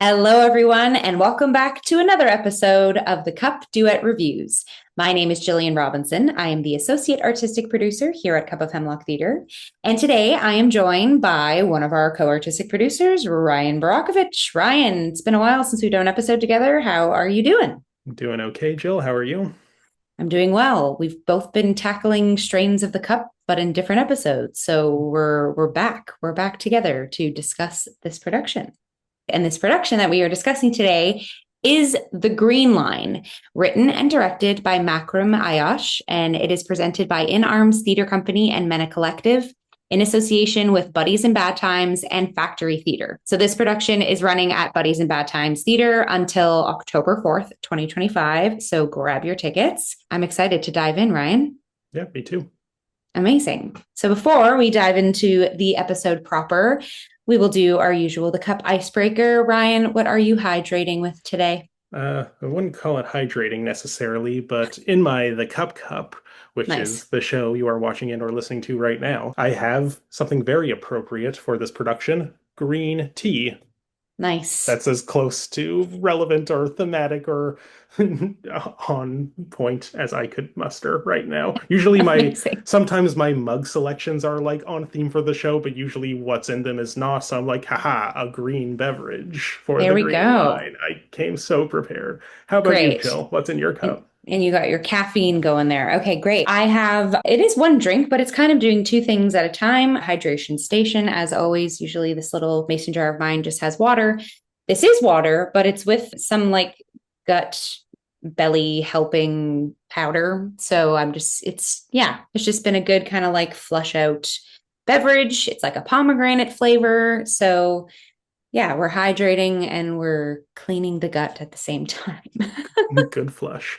Hello, everyone, and welcome back to another episode of the Cup Duet Reviews. My name is Jillian Robinson. I am the Associate Artistic Producer here at Cup of Hemlock Theatre. And today I am joined by one of our co-artistic producers, Ryan Borochovitz. Ryan, it's been a while since we've done an episode together. How are you doing? Doing okay, Jill. How are you? I'm doing well. We've both been tackling strains of the cup, but in different episodes. So we're back. We're back together to discuss this production. And this production that we are discussing today is The Green Line, written and directed by Makram Ayache, and it is presented by In Arms Theatre Company and MENA Collective in association with Buddies in Bad Times and Factory Theatre. So this production is running at Buddies in Bad Times Theatre until October 4th, 2025. So grab your tickets. I'm excited to dive in, Ryan. Yeah, me too. Amazing. So before we dive into the episode proper, we will do our usual, the cup icebreaker. Ryan, what are you hydrating with today? I wouldn't call it hydrating necessarily, but in my The Cup, which is Nice. the show you are watching and or listening to right now, I have something very appropriate for this production, green tea. Nice. That's as close to relevant or thematic or on point as I could muster right now. Usually Amazing. sometimes my mug selections are like on theme for the show, but usually what's in them is not. So I'm like, haha, a green beverage for There the we green go. line. I came so prepared. How about you, Great. Jill? What's in your And, cup? and you got your caffeine going there. Okay, great. It is one drink, but it's kind of doing two things at a time. Hydration station, as always. Usually this little mason jar of mine just has water. This is water, but it's with some like gut belly helping powder. So it's just been a good kind of like flush out beverage. It's like a pomegranate flavor. So yeah, we're hydrating and we're cleaning the gut at the same time. Good flush.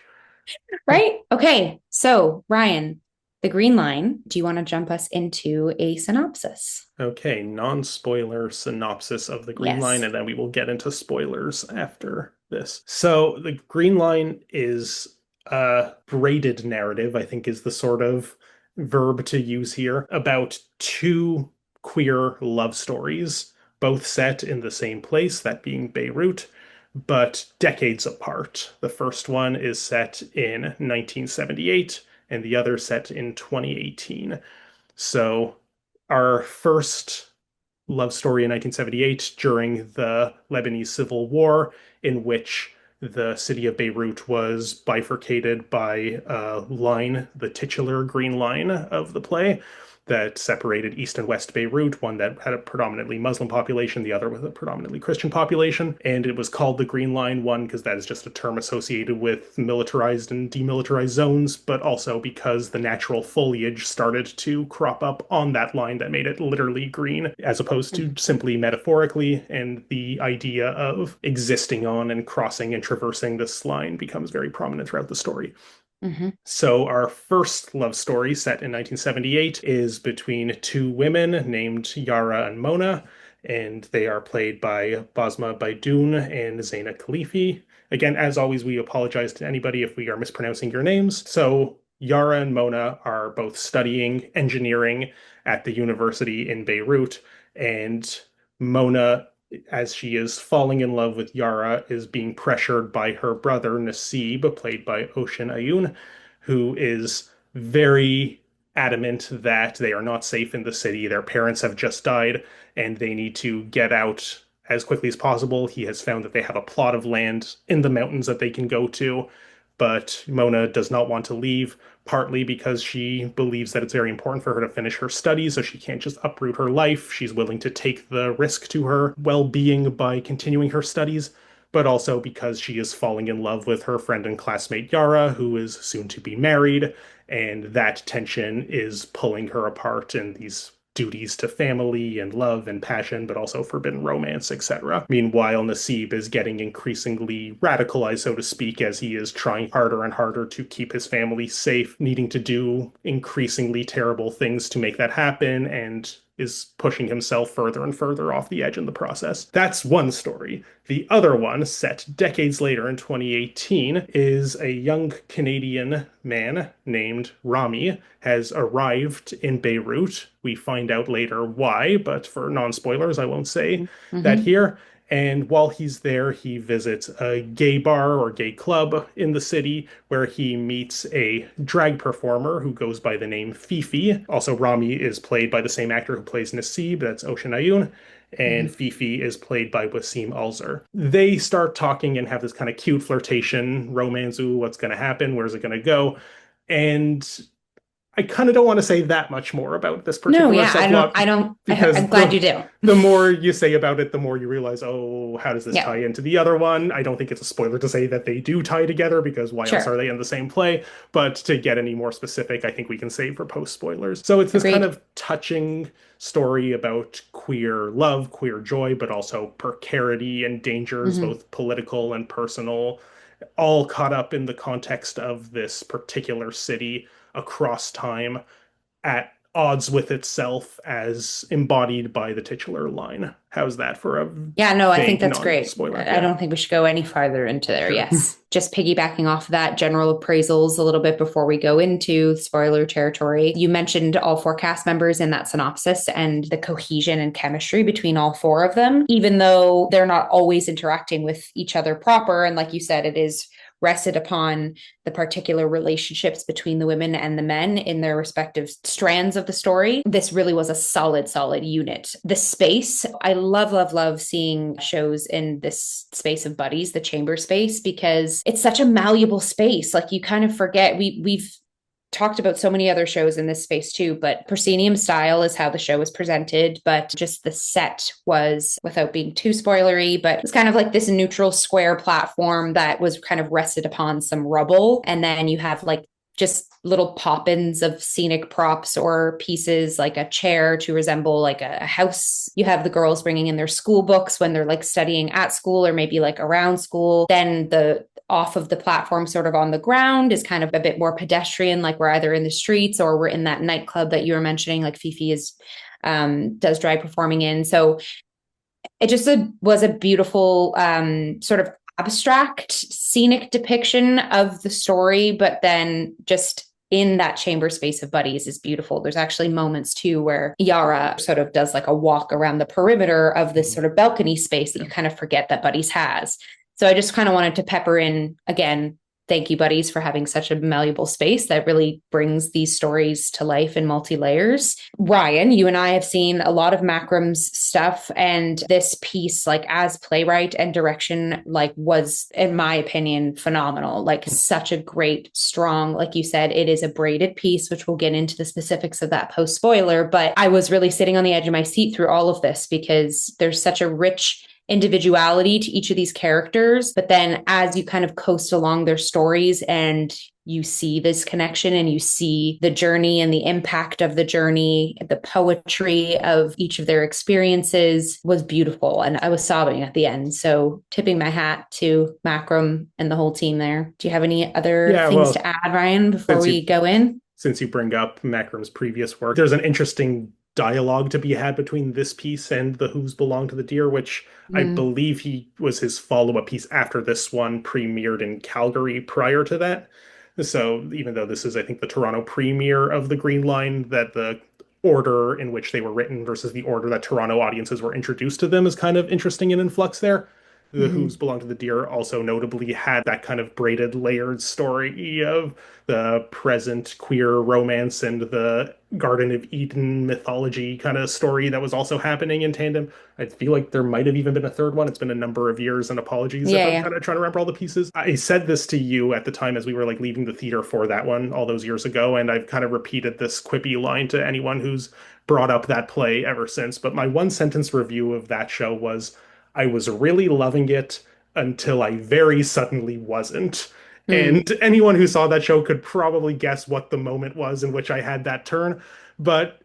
Right? Okay. So, Ryan, the green line, do you want to jump us into a synopsis? Okay, non-spoiler synopsis of the Green Line, Yes. and then we will get into spoilers after this. So the Green Line is a braided narrative, I think is the sort of verb to use here, about two queer love stories, both set in the same place, that being Beirut, but decades apart. The first one is set in 1978, and the other set in 2018. So our first love story in 1978 during the Lebanese Civil War, in which the city of Beirut was bifurcated by a line, the titular Green Line of the play, that separated East and West Beirut, one that had a predominantly Muslim population, the other with a predominantly Christian population. And it was called the Green Line, one, because that is just a term associated with militarized and demilitarized zones, but also because the natural foliage started to crop up on that line that made it literally green, as opposed to simply metaphorically. And the idea of existing on and crossing and traversing this line becomes very prominent throughout the story. Mm-hmm. So, our first love story, set in 1978, is between two women named Yara and Mona, and they are played by Basma Baidoun and Zaina Khalifi. Again, as always, we apologize to anybody if we are mispronouncing your names. So, Yara and Mona are both studying engineering at the university in Beirut, and Mona, as she is falling in love with Yara, is being pressured by her brother Nasib, played by Ocean Ayun, who is very adamant that they are not safe in the city. Their parents have just died and they need to get out as quickly as possible. He has found that they have a plot of land in the mountains that they can go to, but Mona does not want to leave, partly because she believes that it's very important for her to finish her studies, so she can't just uproot her life. She's willing to take the risk to her well-being by continuing her studies, but also because she is falling in love with her friend and classmate Yara, who is soon to be married, and that tension is pulling her apart in these duties to family and love and passion, but also forbidden romance, etc. Meanwhile, Nasib is getting increasingly radicalized, so to speak, as he is trying harder and harder to keep his family safe, needing to do increasingly terrible things to make that happen, and is pushing himself further and further off the edge in the process. That's one story. The other one, set decades later in 2018, is a young Canadian man named Rami has arrived in Beirut. We find out later why, but for non-spoilers, I won't say that Mm-hmm. here. And while he's there, he visits a gay bar or gay club in the city where he meets a drag performer who goes by the name Fifi. Also, Rami is played by the same actor who plays Nasib, that's Ocean Ayun, and Mhm. Fifi is played by Wasim Alzer. They start talking and have this kind of cute flirtation, romance, ooh, what's going to happen? Where's it going to go? And I kind of don't want to say that much more about this No, particular yeah, subplot I'm because glad you do. the more you say about it, the more you realize, oh, how does this Yeah, tie into the other one? I don't think it's a spoiler to say that they do tie together because why else are sure. they in the same play? But to get any more specific, I think we can save for post spoilers. So it's this kind Agreed. of touching story about queer love, queer joy, but also precarity and dangers, Hmm. both political and personal, all caught up in the context of this particular city across time at odds with itself as embodied by the titular line. How's that for a Yeah, no, I think vague that's great. non-spoiler? I Yeah, don't think we should go any farther into there. sure. Yes. Just piggybacking off of that, general appraisals a little bit before we go into spoiler territory. You mentioned all four cast members in that synopsis and the cohesion and chemistry between all four of them, even though they're not always interacting with each other proper. And like you said, it is rested upon the particular relationships between the women and the men in their respective strands of the story. This really was a solid unit. The space, I love seeing shows in this space of buddies, the chamber space, because it's such a malleable space. Like you kind of forget we've talked about so many other shows in this space too, but proscenium style is how the show was presented, but just the set was, without being too spoilery, but it's kind of like this neutral square platform that was kind of rested upon some rubble. And then you have like just little pop-ins of scenic props or pieces like a chair to resemble like a house. You have the girls bringing in their school books when they're like studying at school or maybe like around school. Then the off of the platform, sort of on the ground, is kind of a bit more pedestrian, like we're either in the streets or we're in that nightclub that you were mentioning, like Fifi is does drag performing in. So it just was a beautiful sort of abstract scenic depiction of the story, but then just in that chamber space of buddies is beautiful. There's actually moments too where Yara sort of does like a walk around the perimeter of this Mhm. sort of balcony space that Yeah. you kind of forget that Buddies has. So I just kind of wanted to pepper in again. Thank you, Buddies, for having such a malleable space that really brings these stories to life in multi layers. Ryan, you and I have seen a lot of Makram's stuff, and this piece, like as playwright and direction, like was, in my opinion, phenomenal. Like such a great, strong, like you said, it is a braided piece, which we'll get into the specifics of that post spoiler. But I was really sitting on the edge of my seat through all of this because there's such a rich individuality to each of these characters. But then as you kind of coast along their stories and you see this connection and you see the journey and the impact of the journey, the poetry of each of their experiences was beautiful. And I was sobbing at the end. So tipping my hat to Makram and the whole team there. Do you have any other Yeah, things to well, add, Ryan, before since you we go in? since you bring up Makram's previous work, there's an interesting dialogue to be had between this piece and The Who's Belong to the Deer, which I Mm, believe he was his follow-up piece after this one premiered in Calgary prior to that. So even though this is, I think, the Toronto premiere of the Green Line, that the order in which they were written versus the order that Toronto audiences were introduced to them is kind of interesting and in flux there. The Who's mhm. Belong to the Deer also notably had that kind of braided, layered story of the present queer romance and the Garden of Eden mythology kind of story that was also happening in tandem. I feel like there might have even been a third one. It's been a number of years, and apologies if Yeah, I'm yeah. kind of trying to remember all the pieces. I said this to you at the time as we were like leaving the theater for that one all those years ago, and I've kind of repeated this quippy line to anyone who's brought up that play ever since. But my one sentence review of that show was I was really loving it until I very suddenly wasn't. Mm, And anyone who saw that show could probably guess what the moment was in which I had that turn. But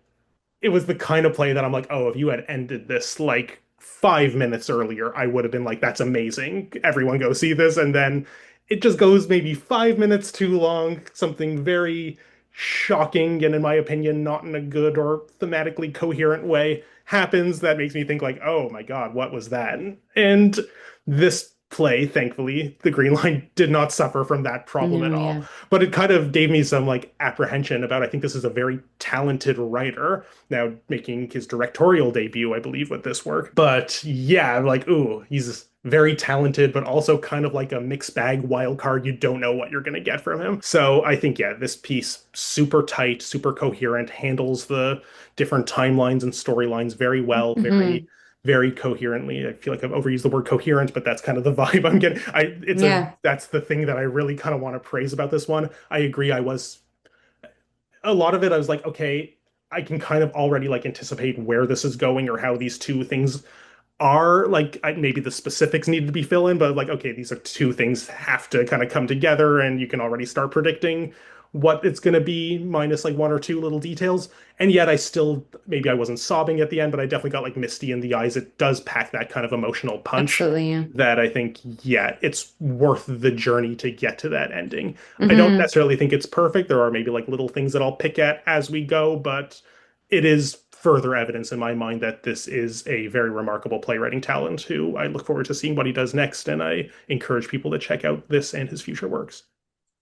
it was the kind of play that I'm like, oh, if you had ended this like 5 minutes earlier, I would have been like, that's amazing. Everyone go see this. And then it just goes maybe 5 minutes too long, something very shocking and, in my opinion, not in a good or thematically coherent way happens that makes me think like, oh my God, what was that? And this play, thankfully. The Green Line did not suffer from that problem at No, all. yeah. But it kind of gave me some like apprehension about I think this is a very talented writer now making his directorial debut, I believe, with this work. But yeah, like, ooh, he's very talented, but also kind of like a mixed bag wild card. You don't know what you're going to get from him. So I think, yeah, this piece, super tight, super coherent, handles the different timelines and storylines very well, Hmm. very coherently. I feel like I've overused the word coherent, but that's kind of the vibe I'm getting. Yeah, That's the thing that I really kind of want to praise about this one. I agree. I was a lot of it. I was like, okay, I can kind of already like anticipate where this is going or how these two things are like maybe the specifics needed to be filled in, but like, okay, these are two things have to kind of come together, and you can already start predicting what it's going to be, minus like one or two little details. And yet, I still maybe I wasn't sobbing at the end, but I definitely got like misty in the eyes. It does pack that kind of emotional punch absolutely. Yeah. that I think, yeah, it's worth the journey to get to that ending. I don't Hmm. necessarily think it's perfect. There are maybe like little things that I'll pick at as we go, but it is further evidence in my mind that this is a very remarkable playwriting talent who I look forward to seeing what he does next. And I encourage people to check out this and his future works.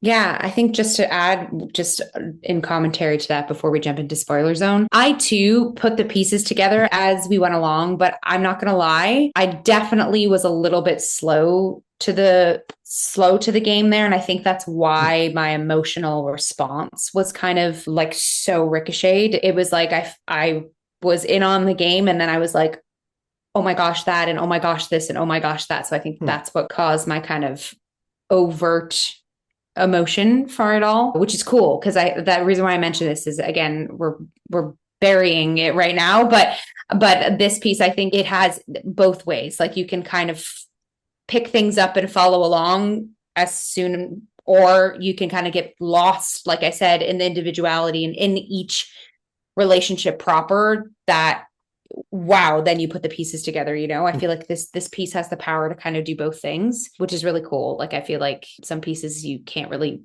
Yeah, I think just to add, just in commentary to that before we jump into spoiler zone, I too put the pieces together as we went along, but I'm not going to lie, I definitely was a little bit slow to the game there, and I think that's why my emotional response was kind of like so ricocheted. It was like I was in on the game, and then I was like, oh my gosh, that, and oh my gosh, this, and oh my gosh, that. So I think Hmm. that's what caused my kind of overt emotion for it all, which is cool because I that reason why I mentioned this is again we're burying it right now, but this piece I think it has both ways. Like you can kind of pick things up and follow along as soon, or you can kind of get lost, like I said, in the individuality and in each relationship proper that wow, then you put the pieces together, you know. I feel like this piece has the power to kind of do both things, which is really cool. Like I feel like some pieces you can't really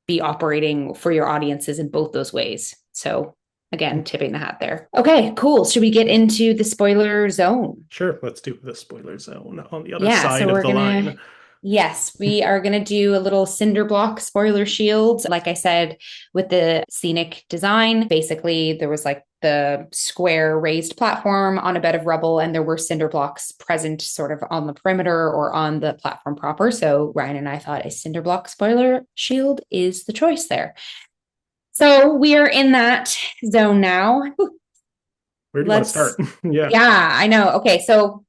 be operating for your audiences in both those ways. So again, tipping the hat there. Okay, cool. Should we get into the spoiler zone? Sure, let's do the spoiler zone on the other Yeah, so side of we're the gonna, line. yes, we are gonna do a little cinder block spoiler shield. Like I said, with the scenic design, basically there was like the square raised platform on a bed of rubble, and there were cinder blocks present sort of on the perimeter or on the platform proper. So Ryan and I thought a cinder block spoiler shield is the choice there. So we are in that zone now. Where do you want to Let's, start? Yeah, yeah, I know. Okay, so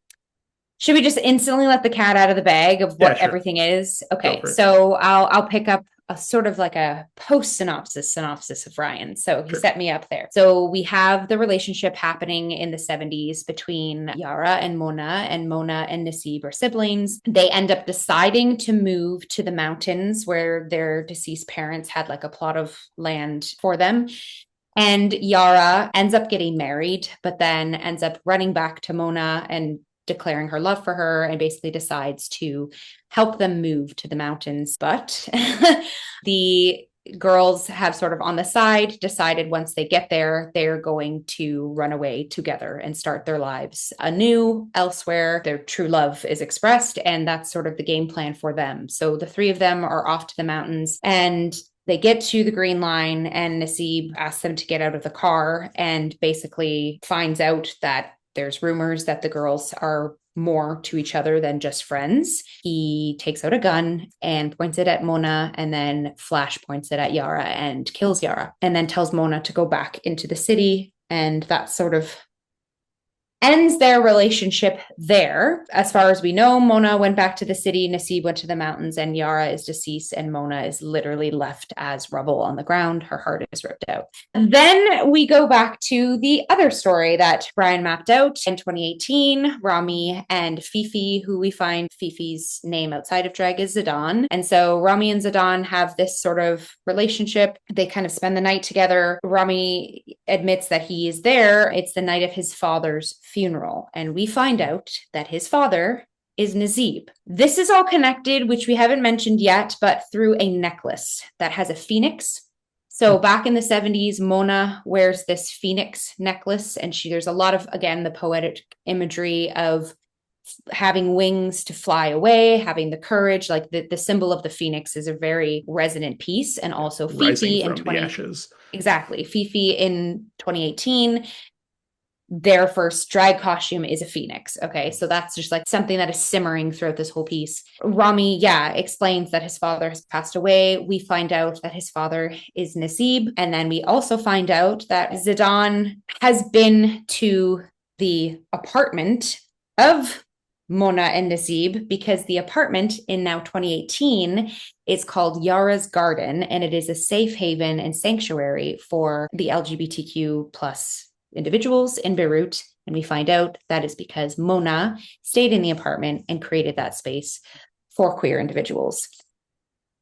should we just instantly let the cat out of the bag of yeah, what sure. everything is? Go Okay, for it. so I'll pick up a sort of like a post synopsis of Ryan. So he Sure. set me up there. So we have the relationship happening in the 70s between Yara and Mona and Nasib are siblings. They end up deciding to move to the mountains where their deceased parents had like a plot of land for them. And Yara ends up getting married, but then ends up running back to Mona and declaring her love for her and basically decides to help them move to the mountains. But the girls have sort of on the side decided once they get there, they're going to run away together and start their lives anew elsewhere. Their true love is expressed, and that's sort of the game plan for them. So the three of them are off to the mountains, and they get to the Green Line, and Nasib asks them to get out of the car and basically finds out that there's rumors that the girls are more to each other than just friends. He takes out a gun and points it at Mona, and then Flash points it at Yara and kills Yara, and then tells Mona to go back into the city. And that sort of ends their relationship there. As far as we know, Mona went back to the city, Nasib went to the mountains, and Yara is deceased, and Mona is literally left as rubble on the ground. Her heart is ripped out. Then we go back to the other story that Brian mapped out in 2018, Rami and Fifi, who we find Fifi's name outside of drag is Zidane. And so Rami and Zidane have this sort of relationship. They kind of spend the night together. Rami admits that he is there. It's the night of his father's funeral. And we find out that his father is Nazib. This is all connected, which we haven't mentioned yet, but through a necklace that has a phoenix. So back in the 70s, Mona wears this phoenix necklace, and there's a lot of, again, the poetic imagery of having wings to fly away, having the courage, like the symbol of the phoenix is a very resonant piece. And also Rising Fifi in from the 20, ashes. exactly. Fifi in 2018, their first drag costume is a phoenix. Okay. So that's just like something that is simmering throughout this whole piece. Rami, yeah, explains that his father has passed away. We find out that his father is Nasib. And then we also find out that Zidane has been to the apartment of Mona and Nasib, because the apartment in now 2018 is called Yara's Garden, and it is a safe haven and sanctuary for the LGBTQ plus individuals in Beirut. And we find out that is because Mona stayed in the apartment and created that space for queer individuals.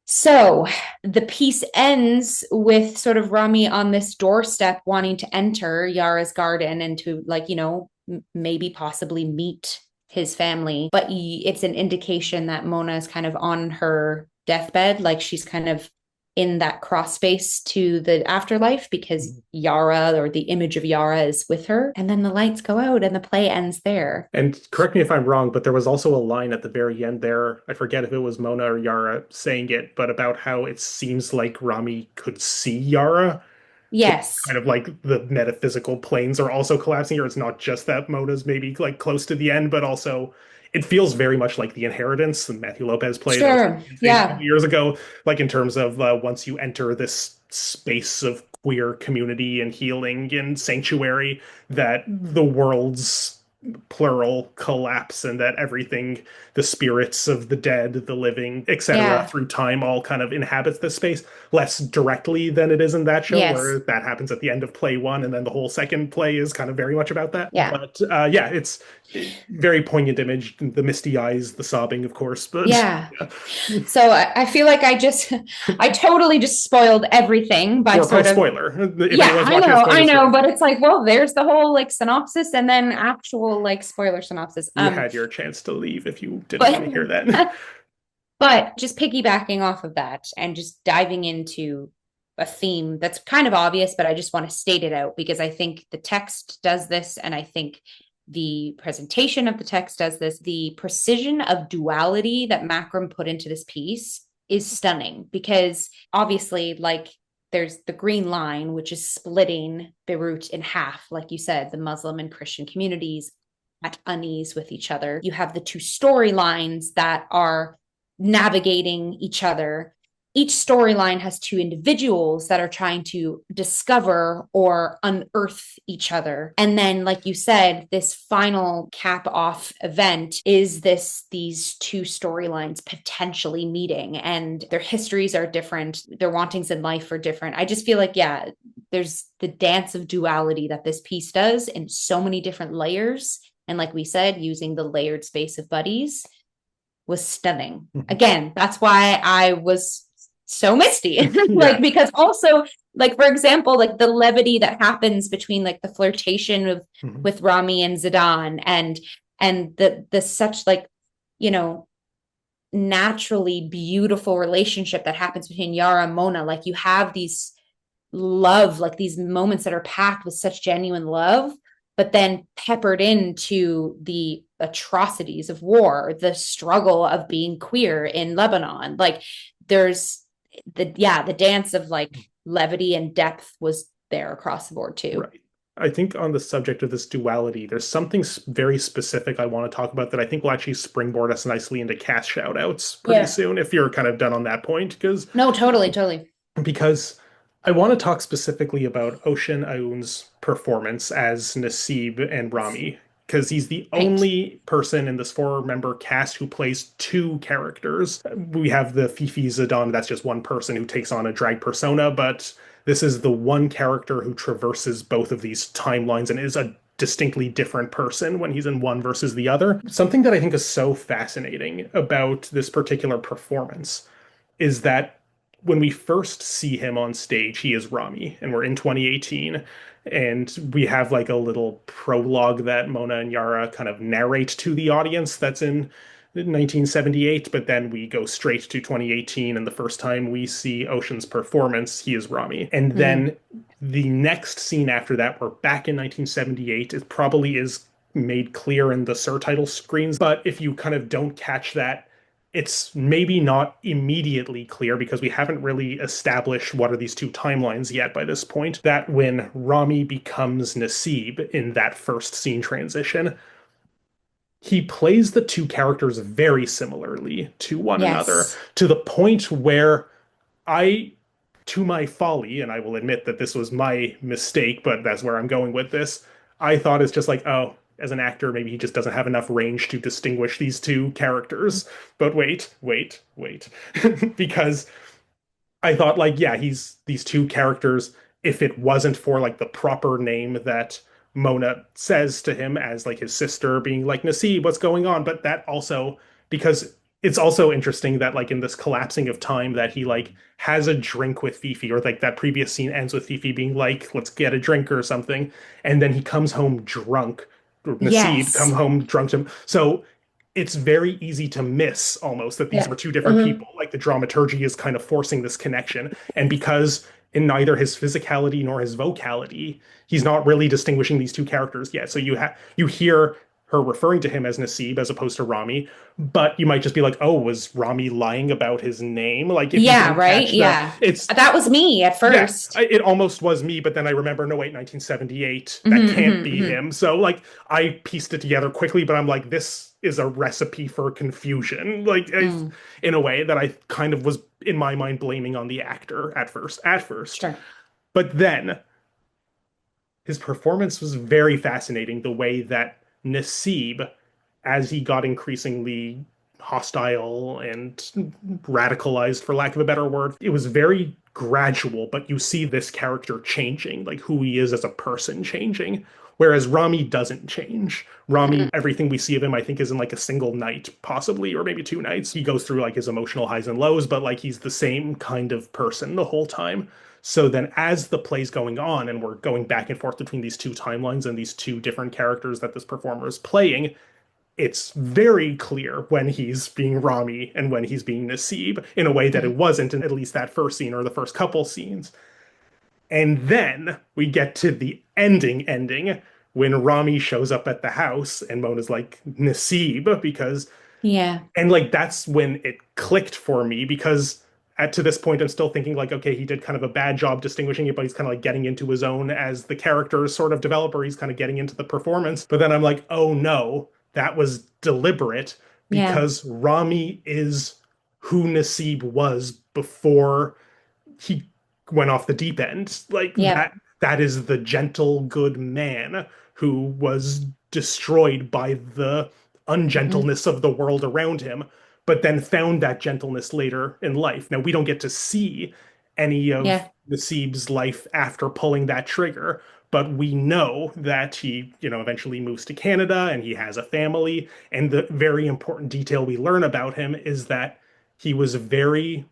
So the piece ends with sort of Rami on this doorstep wanting to enter Yara's garden and to, like, you know, maybe possibly meet his family. But it's an indication that Mona is kind of on her deathbed, like she's kind of in that cross space to the afterlife, because Yara, or the image of Yara, is with her. And then the lights go out and the play ends there. And correct me if I'm wrong, but there was also a line at the very end there. I forget if it was Mona or Yara saying it, but about how it seems like Rami could see Yara. So Yes. kind of like the metaphysical planes are also collapsing here. It's not just that Mona's maybe like close to the end, but also it feels very much like The Inheritance, and Matthew Lopez played that was Sure. on stage a couple Yeah. years ago, like in terms of once you enter this space of queer community and healing and sanctuary, that the world's plural collapse and that everything, the spirits of the dead, the living, etc., Yeah. through time all kind of inhabits this space less directly than it is in that show, Yes. where that happens at the end of play one, and then the whole second play is kind of very much about that. Yeah. But yeah, it's very poignant image, the misty eyes, the sobbing, of course. But Yeah. So I feel like I totally just spoiled everything by or sort post of, spoiler, if yeah, anyone's watching a I spoilers know, for but it's like, well, there's the whole like synopsis and then actual like spoiler synopsis. you had your chance to leave if you didn't want But to hear that. but just piggybacking off of that and just diving into a theme that's kind of obvious, but I just want to state it out because I think the text does this, and I think the presentation of the text does this. The precision of duality that Makram put into this piece is stunning, because obviously, like, there's the green line, which is splitting Beirut in half, like you said, the Muslim and Christian communities at unease with each other. You have the two storylines that are navigating each other. Each storyline has two individuals that are trying to discover or unearth each other. And then, like you said, this final cap off event is these two storylines potentially meeting, and their histories are different. Their wantings in life are different. I just feel like, yeah, there's the dance of duality that this piece does in so many different layers. And like we said, using the layered space of buddies was stunning. Again, that's why I was so misty. Like, Yeah. because also, like, for example, like the levity that happens between like the flirtation with Rami and Zidane, and the such, like, you know, naturally beautiful relationship that happens between Yara and Mona. Like, you have these love, like these moments that are packed with such genuine love, but then peppered into the atrocities of war, the struggle of being queer in Lebanon. Like, there's the dance of like levity and depth was there across the board too. Right. I think on the subject of this duality, there's something very specific I want to talk about that I think will actually springboard us nicely into cast shout outs pretty Yeah. soon if you're kind of done on that point. No, totally. Because I want to talk specifically about Ocean Aoun's performance as Nasib and Rami, because he's the Right. only person in this four-member cast who plays two characters. We have the Fifi Zidane, that's just one person who takes on a drag persona, but this is the one character who traverses both of these timelines and is a distinctly different person when he's in one versus the other. Something that I think is so fascinating about this particular performance is that when we first see him on stage, he is Rami, and we're in 2018, and we have like a little prologue that Mona and Yara kind of narrate to the audience that's in 1978, but then we go straight to 2018, and the first time we see Ocean's performance, he is Rami. And Mm-hmm. then the next scene after that, we're back in 1978. It probably is made clear in the surtitle screens. But if you kind of don't catch that, it's maybe not immediately clear because we haven't really established what are these two timelines yet by this point. That when Rami becomes Nasib in that first scene transition, he plays the two characters very similarly to one another Yes. to the point where I, to my folly, and I will admit that this was my mistake, but that's where I'm going with this. I thought it's just like, oh, as an actor, maybe he just doesn't have enough range to distinguish these two characters. But wait. Because I thought, like, yeah, he's these two characters. If it wasn't for like the proper name that Mona says to him as like his sister, being like, Nasib, what's going on? But that also, because it's also interesting that like in this collapsing of time that he like has a drink with Fifi, or like that previous scene ends with Fifi being like, let's get a drink or something, and then he comes home drunk. Or Nasib come Yes. home drunk to him. So it's very easy to miss almost that these Yeah. were two different Hmm. people. Like the dramaturgy is kind of forcing this connection. And because in neither his physicality nor his vocality, he's not really distinguishing these two characters yet. So you hear her referring to him as Nasib as opposed to Rami, but you might just be like, oh, was Rami lying about his name? Like if you Yeah, didn't right. catch the Yeah. it's That was me at yeah, first. it almost was me, but then I remember, no, wait, 1978, that Hmm. can't Hmm. be Hmm. him. So, like, I pieced it together quickly, but I'm like, this is a recipe for confusion, like, Mm. in a way that I kind of was, in my mind, blaming on the actor at first. At first. Sure. But then his performance was very fascinating. The way that Nasib, as he got increasingly hostile and radicalized, for lack of a better word, it was very gradual, but you see this character changing, like who he is as a person changing. Whereas Rami doesn't change. Rami, Mm. everything we see of him, I think, is in like a single night, possibly, or maybe two nights. He goes through like his emotional highs and lows, but like he's the same kind of person the whole time. So then, as the play's going on, and we're going back and forth between these two timelines and these two different characters that this performer is playing, it's very clear when he's being Rami and when he's being Nasib in a way that it Mm. wasn't in at least that first scene or the first couple scenes. And then we get to the ending when Rami shows up at the house and Mona's like, Nasib, because Yeah. and like that's when it clicked for me because at to this point I'm still thinking like, okay, he did kind of a bad job distinguishing it, but he's kind of like getting into his own as the character sort of developer. He's kind of getting into the performance. But then I'm like, oh no, that was deliberate Yeah. because Rami is who Nasib was before he went off the deep end. Like Yep. that is the gentle good man who was destroyed by the Hmm. ungentleness of the world around him, but then found that gentleness later in life. Now we don't get to see any of Yeah. Nasib's life after pulling that trigger, but we know that he, eventually moves to Canada and he has a family. And the very important detail we learn about him is that he was very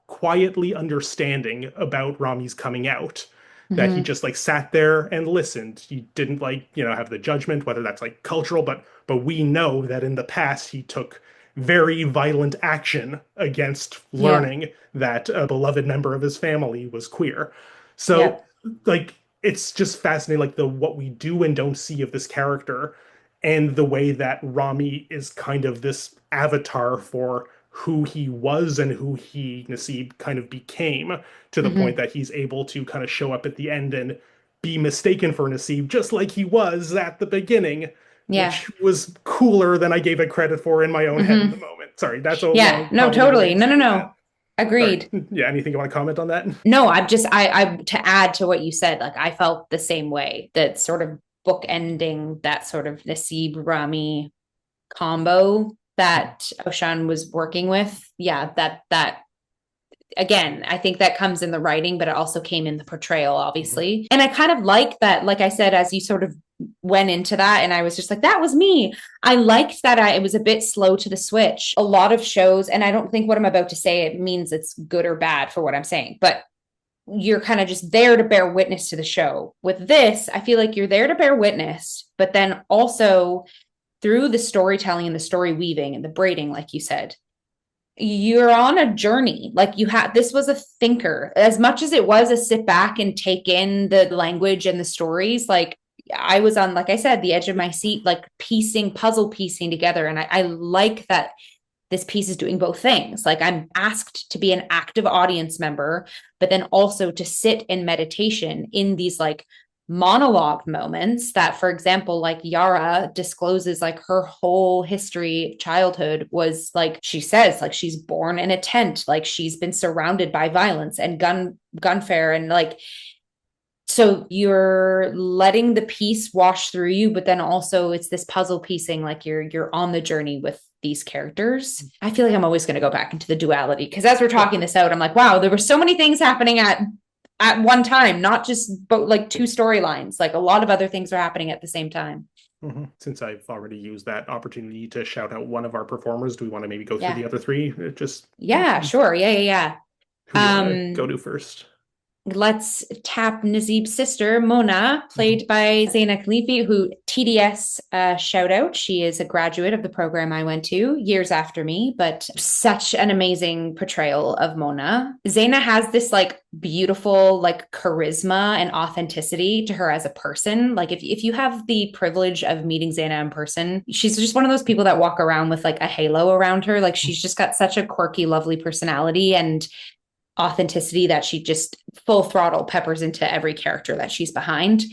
quietly understanding about Rami's coming out. That he Hmm. just like sat there and listened. He didn't like, have the judgment, whether that's like cultural, but we know that in the past he took very violent action against Yep. learning that a beloved member of his family was queer. So Yep. like it's just fascinating, like the what we do and don't see of this character, and the way that Rami is kind of this avatar for who he was and who he, Nasib, kind of became, to the point Hmm. that he's able to kind of show up at the end and be mistaken for Nasib, just like he was at the beginning, Yeah. which was cooler than I gave it credit for in my own head in the Hmm. moment. Sorry, that's a Yeah. long, No, convoluted way totally. of No, no, saying that. no. Sorry. Agreed. Yeah, anything you want to comment on that? No, I to add to what you said, like I felt the same way, that sort of bookending that sort of Nasib Rami combo that Oshan was working with. Yeah, that again, I think that comes in the writing, but it also came in the portrayal, Mhm. obviously. And I kind of like that, like I said, as you sort of went into that, and I was just like, that was me. I liked that it was a bit slow to the switch. A lot of shows, and I don't think what I'm about to say it means it's good or bad for what I'm saying, but you're kind of just there to bear witness to the show. With this, I feel like you're there to bear witness, but then also through the storytelling and the story weaving and the braiding, like you said, you're on a journey. Like you had, this was a thinker as much as it was a sit back and take in the language and the stories. Like I was on, like I said, the edge of my seat, like puzzle piecing together. And I like that this piece is doing both things. Like I'm asked to be an active audience member, but then also to sit in meditation in these like monologue moments that, for example, like Yara discloses like her whole history, childhood was like, she says like she's born in a tent, like she's been surrounded by violence and gunfare, and like, so you're letting the piece wash through you, but then also it's this puzzle piecing, like you're on the journey with these characters. I feel like I'm always going to go back into the duality, because as we're talking this out, I'm like, wow, there were so many things happening at one time, not just like two storylines. Like a lot of other things are happening at the same time. Since I've already used that opportunity to shout out one of our performers, do we want to maybe go through Yeah. the other three? Just Yeah, sure. Yeah. who do you want to go to first? Let's tap Nazib's sister, Mona, played by Zaina Khalifi, who TDS shout out. She is a graduate of the program I went to years after me, but such an amazing portrayal of Mona. Zaina has this like beautiful like charisma and authenticity to her as a person. Like if you have the privilege of meeting Zaina in person, she's just one of those people that walk around with like a halo around her. Like she's just got such a quirky, lovely personality and authenticity that she just full throttle peppers into every character that she's behind.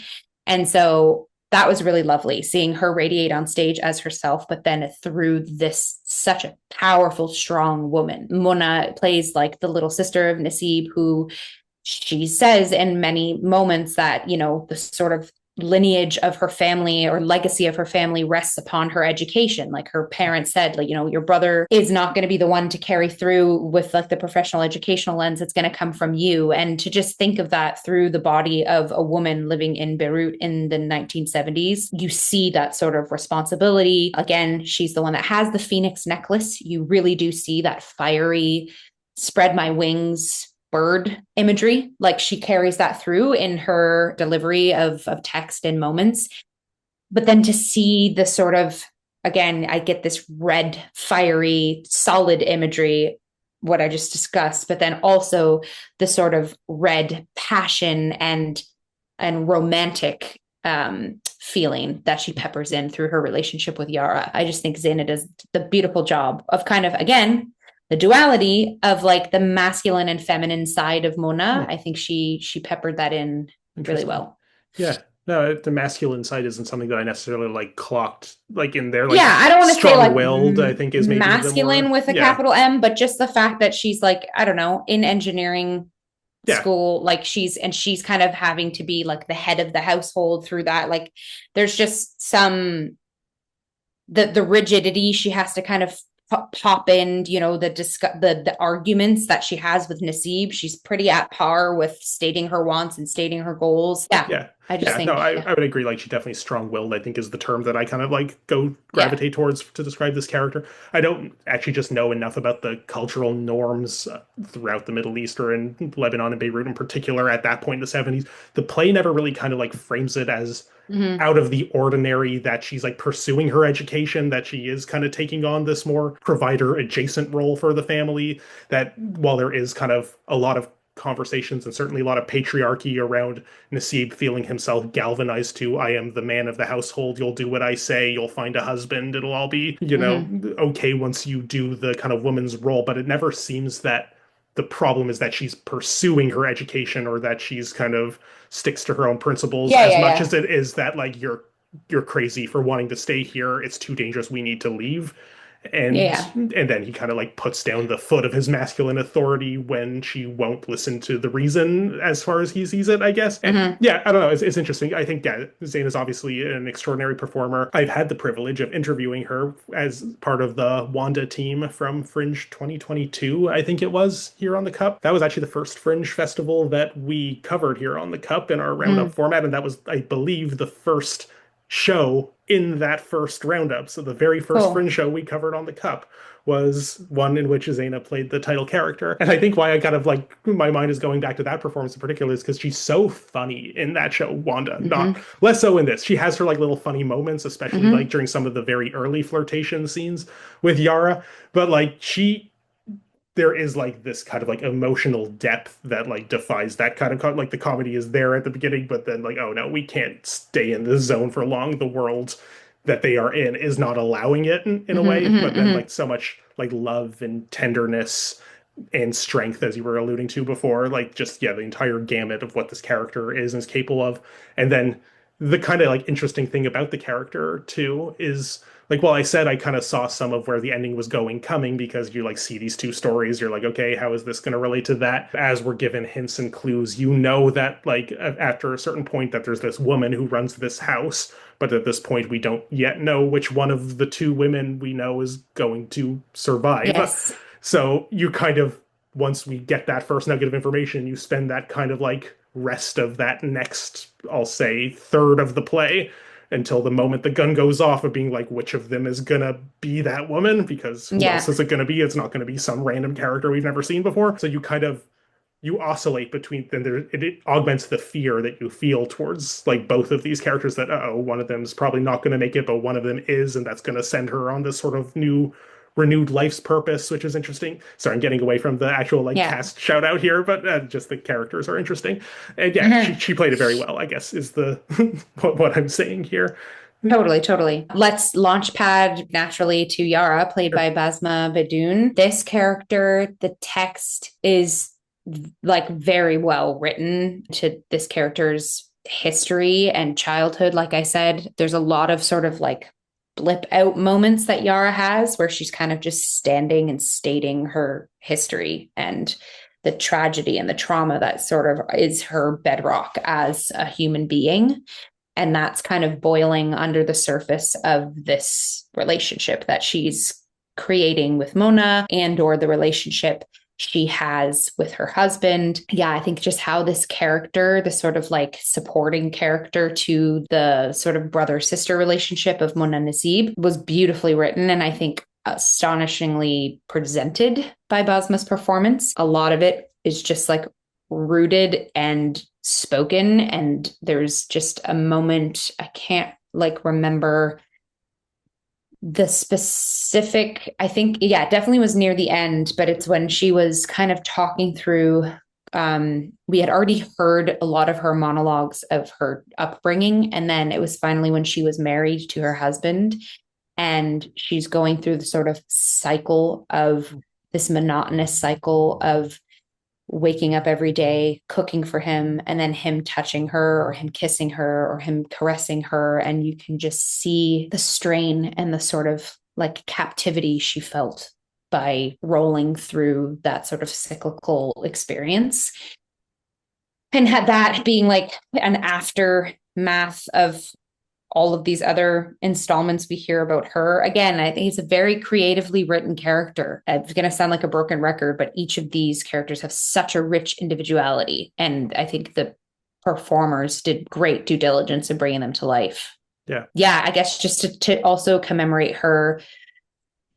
And so that was really lovely seeing her radiate on stage as herself, but then through this such a powerful, strong woman. Mona plays like the little sister of Nasib, who she says in many moments that, you know, the sort of lineage of her family or legacy of her family rests upon her education. Like her parents said, like, you know, your brother is not going to be the one to carry through with like the professional educational lens. It's going to come from you. And to just think of that through the body of a woman living in Beirut in the 1970s, you see that sort of responsibility. Again, she's the one that has the Phoenix necklace. You really do see that fiery, spread my wings bird imagery. Like she carries that through in her delivery of text and moments. But then to see the sort of, again, I get this red, fiery, solid imagery, what I just discussed, but then also the sort of red passion and romantic feeling that she peppers in through her relationship with Yara. I just think Zaina does the beautiful job of kind of, again, the duality of like the masculine and feminine side of Mona. I think she peppered that in really well. Yeah. No, the masculine side isn't something that I necessarily like clocked like in there. Like Yeah, I don't want to say like strong-willed, I think is maybe the masculine more with a capital M, but just the fact that she's like, I don't know, in engineering school, like she's kind of having to be like the head of the household through that. Like there's just some the rigidity she has to kind of pop in, you know, the arguments that she has with Nasib. She's pretty at par with stating her wants and stating her goals. Yeah. I just think, I would agree. Like she definitely strong-willed, I think is the term that I kind of like gravitate towards to describe this character. I don't actually just know enough about the cultural norms throughout the Middle East or in Lebanon and Beirut in particular at that point in the 70s. The play never really kind of like frames it as out of the ordinary that she's like pursuing her education, that she is kind of taking on this more provider adjacent role for the family. That while there is kind of a lot of conversations and certainly a lot of patriarchy around Nasib feeling himself galvanized to, I am the man of the household, you'll do what I say, you'll find a husband, it'll all be, you know, okay once you do the kind of woman's role. But it never seems that the problem is that she's pursuing her education or that she's kind of sticks to her own principles as much as it is that like you're crazy for wanting to stay here, it's too dangerous, we need to leave. And then he kind of like puts down the foot of his masculine authority when she won't listen to the reason as far as he sees it, I guess. And yeah, I don't know. It's interesting. I think Zayn is obviously an extraordinary performer. I've had the privilege of interviewing her as part of the Wanda team from Fringe 2022, I think it was, here on the Cup. That was actually the first Fringe festival that we covered here on the Cup in our roundup format. And that was, I believe, the first show in that first roundup. So the very first Fringe show we covered on the Cup was one in which Zaina played the title character. And I think why I kind of like my mind is going back to that performance in particular is because she's so funny in that show, Wanda. Not less so in this. She has her like little funny moments, especially like during some of the very early flirtation scenes with Yara. But like she there is like this kind of like emotional depth that like defies that kind of like the comedy is there at the beginning, but then like, oh no, we can't stay in this zone for long. The world that they are in is not allowing it in a Hmm, way, hmm, but then hmm. like so much like love and tenderness and strength, as you were alluding to before, like just yeah, the entire gamut of what this character is and is capable of. And then the kind of like interesting thing about the character too is like, well, I said I kind of saw some of where the ending was going coming because you like see these two stories, you're like, okay, how is this going to relate to that? As we're given hints and clues, you know that like after a certain point that there's this woman who runs this house, but at this point we don't yet know which one of the two women we know is going to survive. Yes. So you kind of, once we get that first nugget of information, you spend that kind of like rest of that next, I'll say, third of the play until the moment the gun goes off of being like, which of them is gonna be that woman? Because who else Yeah. is it gonna be? It's not gonna be some random character we've never seen before. So you kind of you oscillate between then there it augments the fear that you feel towards like both of these characters that oh one of them is probably not going to make it but one of them is and that's going to send her on this sort of new renewed life's purpose, which is interesting. Sorry, I'm getting away from the actual like Yeah. cast shout out here, but just the characters are interesting. And yeah, she Hmm. she played it very well, I guess, is the what I'm saying here. Totally, totally. Let's launch pad naturally to Yara, played Sure. by Basma Badoon. This character, the text is like very well written to this character's history and childhood. Like I said, there's a lot of sort of like blip out moments that Yara has where she's kind of just standing and stating her history and the tragedy and the trauma that sort of is her bedrock as a human being. And that's kind of boiling under the surface of this relationship that she's creating with Mona and or the relationship she has with her husband. Yeah, I think just how this character, the sort of like supporting character to the sort of brother sister relationship of Mona Nasib was beautifully written. And I think astonishingly presented by Basma's performance. A lot of it is just like rooted and spoken. And there's just a moment, I can't like remember the specific, I think, yeah, it definitely was near the end, but it's when she was kind of talking through. We had already heard a lot of her monologues of her upbringing. And then it was finally when she was married to her husband and she's going through the sort of cycle of this monotonous cycle of waking up every day, cooking for him, and then him touching her or him kissing her or him caressing her. And you can just see the strain and the sort of like captivity she felt by rolling through that sort of cyclical experience. And had that being like an aftermath of all of these other installments we hear about her. Again, I think it's a very creatively written character. It's going to sound like a broken record, but each of these characters have such a rich individuality. And I think the performers did great due diligence in bringing them to life. Yeah. Yeah, I guess just to also commemorate her,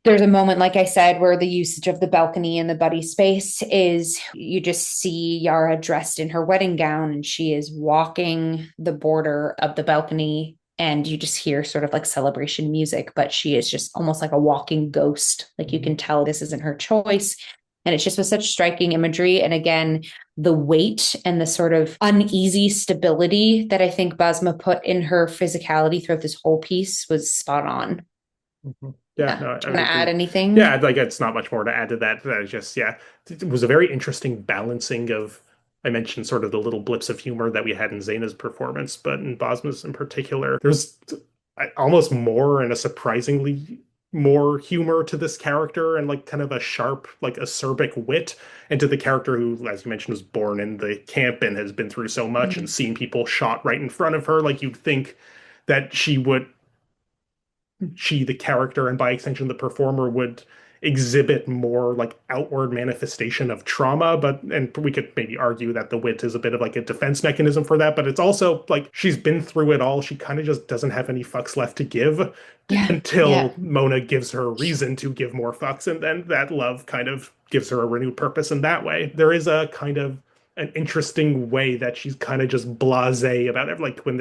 there's a moment, like I said, where the usage of the balcony and the buddy space is you just see Yara dressed in her wedding gown and she is walking the border of the balcony and you just hear sort of like celebration music, but she is just almost like a walking ghost. Like you can tell this isn't her choice. And it's just with such striking imagery. And again, the weight and the sort of uneasy stability that I think Basma put in her physicality throughout this whole piece was spot on. Mhm. Yeah, Yeah. no, Do I you want would to add agree. Yeah, anything? like it's not much more to add to that. That is just, yeah, it was a very interesting balancing of, I mentioned sort of the little blips of humor that we had in Zaina's performance, but in Bosma's in particular, there's almost more and a surprisingly more humor to this character and like kind of a sharp, like acerbic wit, and to the character who, as you mentioned, was born in the camp and has been through so much and Mhm. seen people shot right in front of her. Like you'd think that she, the character, and by extension, the performer, would exhibit more like outward manifestation of trauma. But, and we could maybe argue that the wit is a bit of like a defense mechanism for that. But it's also like she's been through it all. She kind of just doesn't have any fucks left to give Yeah. until Yeah. Mona gives her a reason to give more fucks. And then that love kind of gives her a renewed purpose in that way. There is a kind of an interesting way that she's kind of just blasé about it. Like when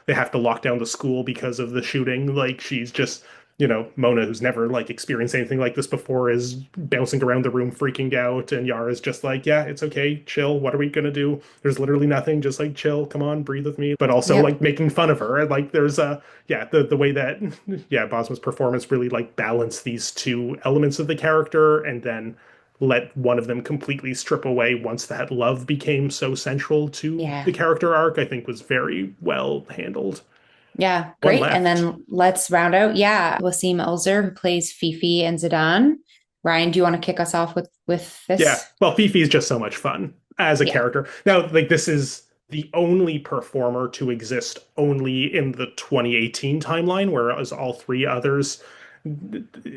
they have to lock down the school because of the shooting, like she's just Mona, who's never like experienced anything like this before, is bouncing around the room freaking out, and Yara's just like, yeah, it's okay, chill. What are we gonna do? There's literally nothing. Just like chill. Come on, breathe with me. But also Yep. like making fun of her. And like there's the way that Bosma's performance really like balanced these two elements of the character, and then let one of them completely strip away once that love became so central to the Yeah. character arc, I think was very well handled. Yeah, One great. And left. then let's round out. Yeah, Wasim Elzer, who plays Fifi and Zidane. Ryan, do you want to kick us off with Yeah. this? Well, Fifi is just so much fun as a Yeah. character. Now, like this is the only performer to exist only in the 2018 timeline, whereas all three others,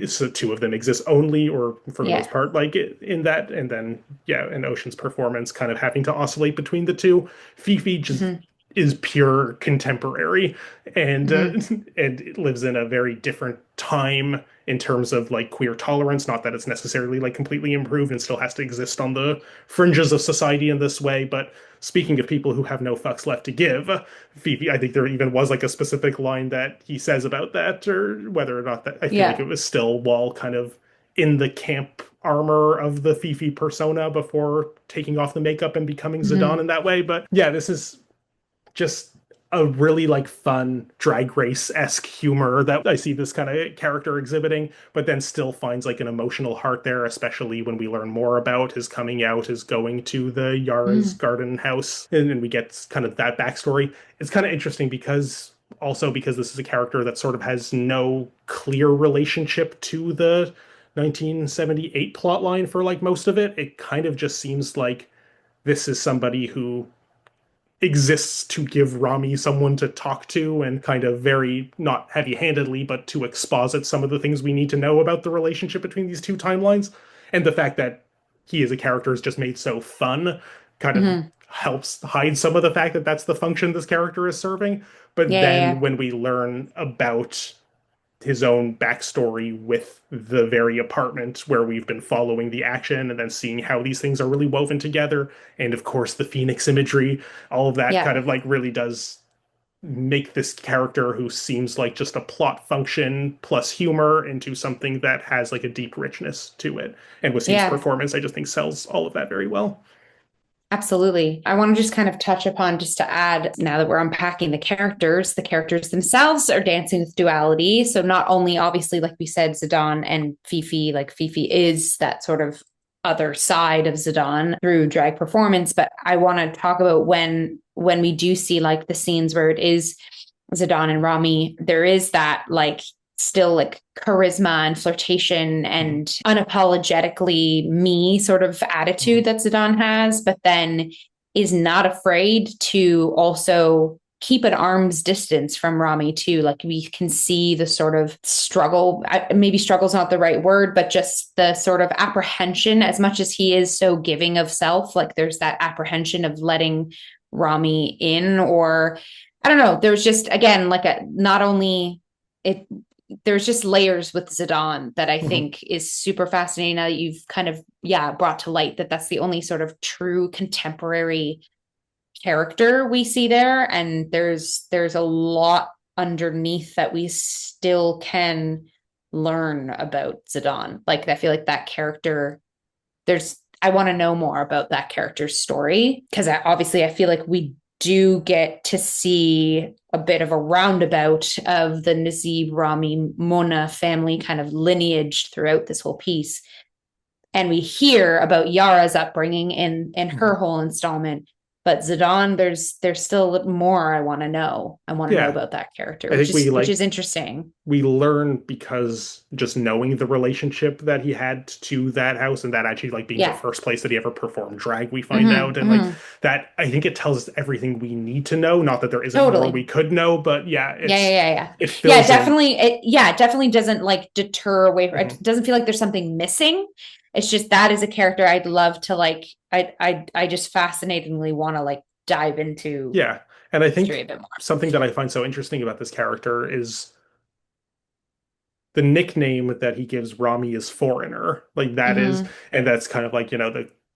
so two of them exist only, or for the most Yeah. part, like in that, and then and Ocean's performance kind of having to oscillate between the two. Fifi just Hmm. is pure contemporary, and Hmm. and it lives in a very different time in terms of like queer tolerance. Not that it's necessarily like completely improved and still has to exist on the fringes of society in this way, but speaking of people who have no fucks left to give, Fifi, I think there even was like a specific line that he says about that, or whether or not that, I feel like Yeah. it was still Wall kind of in the camp armor of the Fifi persona before taking off the makeup and becoming Zidane Hmm. in that way. But yeah, this is just a really like fun drag race-esque humor that I see this kind of character exhibiting, but then still finds like an emotional heart there, especially when we learn more about his coming out, his going to the Yara's Hmm. garden house, and we get kind of that backstory. It's kind of interesting because this is a character that sort of has no clear relationship to the 1978 plotline for like most of it. It kind of just seems like this is somebody who exists to give Rami someone to talk to and kind of very not heavy-handedly, but to exposit some of the things we need to know about the relationship between these two timelines. And the fact that he as a character is just made so fun kind of Hmm. helps hide some of the fact that that's the function this character is serving. But Yeah. then Yeah. when we learn about his own backstory with the very apartment where we've been following the action and then seeing how these things are really woven together. And of course, the Phoenix imagery, all of that Yeah. kind of like really does make this character who seems like just a plot function plus humor into something that has like a deep richness to it. And Wasim's Yeah. performance, I just think sells all of that very well. Absolutely. I want to just kind of touch upon, just to add, now that we're unpacking the characters themselves are dancing with duality. So, not only obviously, like we said, Zidane and Fifi, like Fifi is that sort of other side of Zidane through drag performance, but I want to talk about when we do see like the scenes where it is Zidane and Rami, there is that like still like charisma and flirtation Mhm. and unapologetically me sort of Mhm. attitude that Zidane has, but then is not afraid to also keep an arm's distance from Rami too. Like we can see the sort of struggle, maybe struggle's not the right word, but just the sort of apprehension, as much as he is so giving of self, like there's that apprehension of letting Rami in, or I don't know. There's just again like a not only it there's just layers with Zidane that I Mhm. think is super fascinating. Now that you've kind of brought to light that that's the only sort of true contemporary character we see there, and there's a lot underneath that we still can learn about Zidane. Like I feel like that character, there's I want to know more about that character's story because obviously I feel like we do get to see a bit of a roundabout of the Nazib Rami Mona family kind of lineage throughout this whole piece. And we hear about Yara's upbringing in her Mhm. whole installment. But Zidane, there's still a little more I want to know. I want to know Yeah. about that character, I think which is interesting. we learn because just knowing the relationship that he had to that house and that actually like being the Yeah. first place that he ever performed drag, we find Mm-hmm, out. And like mm-hmm. that, I think it tells us everything we need to know. Not that there isn't more we Totally. could know, but yeah, Yeah, yeah, yeah, yeah. it Yeah, fills in. definitely. It definitely doesn't like deter away from it. Mhm. Doesn't feel like there's something missing. It's just that is a character I'd love to like I just fascinatingly want to like dive into Yeah. And I history a think bit more. something that I find so interesting about this character is the nickname that he gives Rami is Foreigner. Like that is, Mm-hmm. and that's kind of like,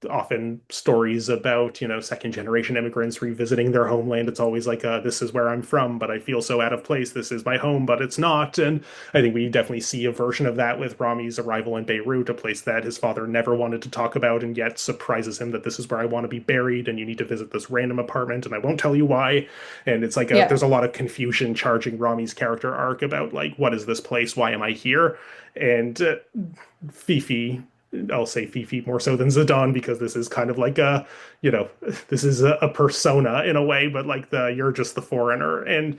often stories about, second generation immigrants revisiting their homeland. It's always like, this is where I'm from, but I feel so out of place. This is my home, but it's not. And I think we definitely see a version of that with Rami's arrival in Beirut, a place that his father never wanted to talk about, and yet surprises him that this is where I want to be buried, and you need to visit this random apartment, and I won't tell you why. And it's like Yeah. there's a lot of confusion charging Rami's character arc about like, what is this place? Why am I here? And Fifi, I'll say Fifi more so than Zidane because this is kind of like you know, this is a persona in a way, but like you're just the foreigner. And